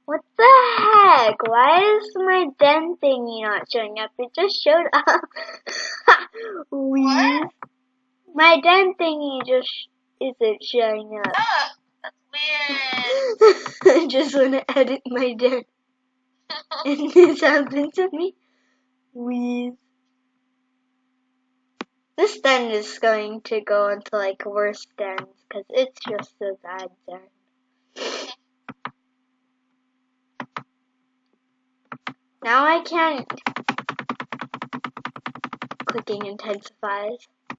What the heck? Why is my den thingy not showing up? It just showed up. What? My den thingy just isn't showing up. Ah, that's weird. I just want to edit my den. And this happened to me. Wheeze. This den is going to go into like worse dens because it's just a bad den. Now I can't. Clicking intensifies.